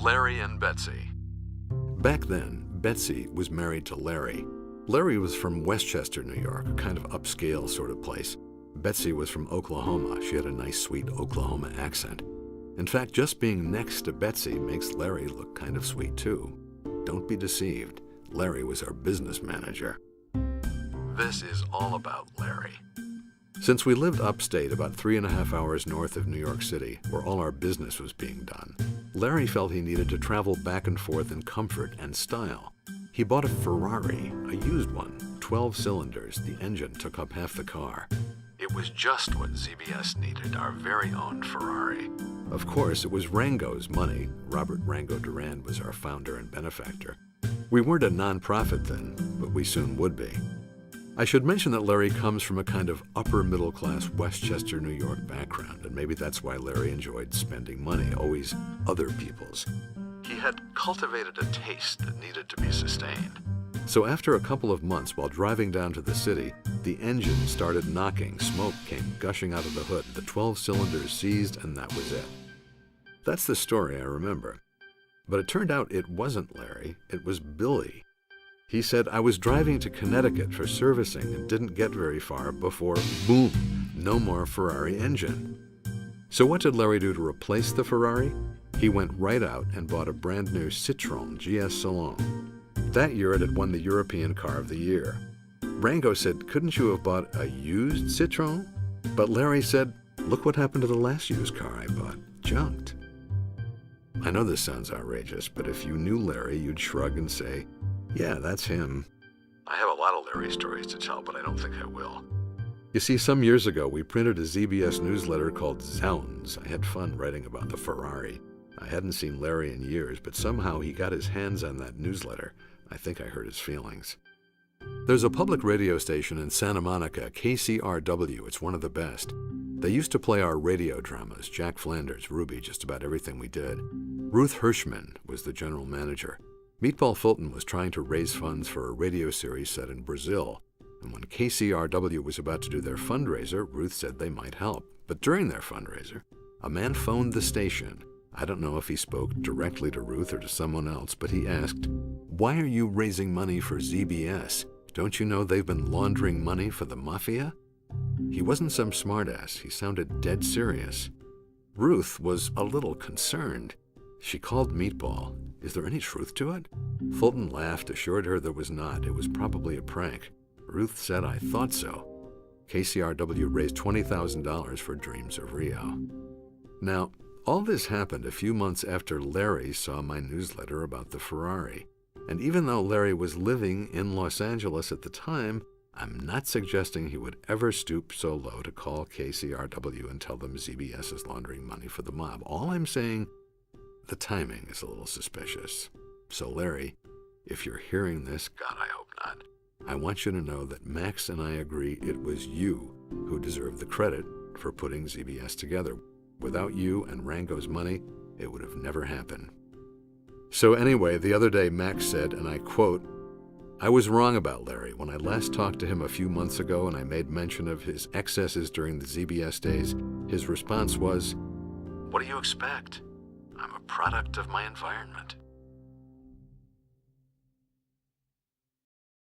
Larry and Betsy. Back then, Betsy was married to Larry. Larry was from Westchester, New York, a kind of upscale sort of place. Betsy was from Oklahoma. She had a nice, sweet Oklahoma accent. In fact, just being next to Betsy makes Larry look kind of sweet, too. Don't be deceived. Larry was our business manager. This is all about Larry. Since we lived upstate, about 3.5 hours north of New York City, where all our business was being done, Larry felt he needed to travel back and forth in comfort and style. He bought a Ferrari, a used one, 12 cylinders. The engine took up half the car. It was just what ZBS needed, our very own Ferrari. Of course, it was Rango's money. Robert Rango Durand was our founder and benefactor. We weren't a non-profit then, but we soon would be. I should mention that Larry comes from a kind of upper-middle-class Westchester, New York background, and maybe that's why Larry enjoyed spending money, always other people's. He had cultivated a taste that needed to be sustained. So after a couple of months while driving down to the city, the engine started knocking, smoke came gushing out of the hood, the 12 cylinders seized, and that was it. That's the story I remember. But it turned out it wasn't Larry, it was Billy. He said, I was driving to Connecticut for servicing and didn't get very far before, boom, no more Ferrari engine. So what did Larry do to replace the Ferrari? He went right out and bought a brand new Citroën GS Salon. That year it had won the European Car of the Year. Rango said, couldn't you have bought a used Citroën? But Larry said, look what happened to the last used car I bought, junked. I know this sounds outrageous, but if you knew Larry, you'd shrug and say, yeah, that's him. I have a lot of Larry stories to tell, but I don't think I will. You see, some years ago, we printed a ZBS newsletter called Zounds. I had fun writing about the Ferrari. I hadn't seen Larry in years, but somehow he got his hands on that newsletter. I think I hurt his feelings. There's a public radio station in Santa Monica, KCRW. It's one of the best. They used to play our radio dramas, Jack Flanders, Ruby, just about everything we did. Ruth Hirschman was the general manager. Meatball Fulton was trying to raise funds for a radio series set in Brazil, and when KCRW was about to do their fundraiser, Ruth said they might help. But during their fundraiser, a man phoned the station. I don't know if he spoke directly to Ruth or to someone else, but he asked, why are you raising money for ZBS? Don't you know they've been laundering money for the mafia? He wasn't some smartass. He sounded dead serious. Ruth was a little concerned. She called Meatball. Is there any truth to it? Fulton laughed, assured her there was not. It was probably a prank. Ruth said, I thought so. KCRW raised $20,000 for Dreams of Rio. Now, all this happened a few months after Larry saw my newsletter about the Ferrari. And even though Larry was living in Los Angeles at the time, I'm not suggesting he would ever stoop so low to call KCRW and tell them ZBS is laundering money for the mob. All I'm saying, the timing is a little suspicious. So Larry, if you're hearing this, God, I hope not, I want you to know that Max and I agree it was you who deserve the credit for putting ZBS together. Without you and Rango's money, it would have never happened. So anyway, the other day Max said, and I quote, I was wrong about Larry. When I last talked to him a few months ago and I made mention of his excesses during the ZBS days, his response was, what do you expect? I'm a product of my environment.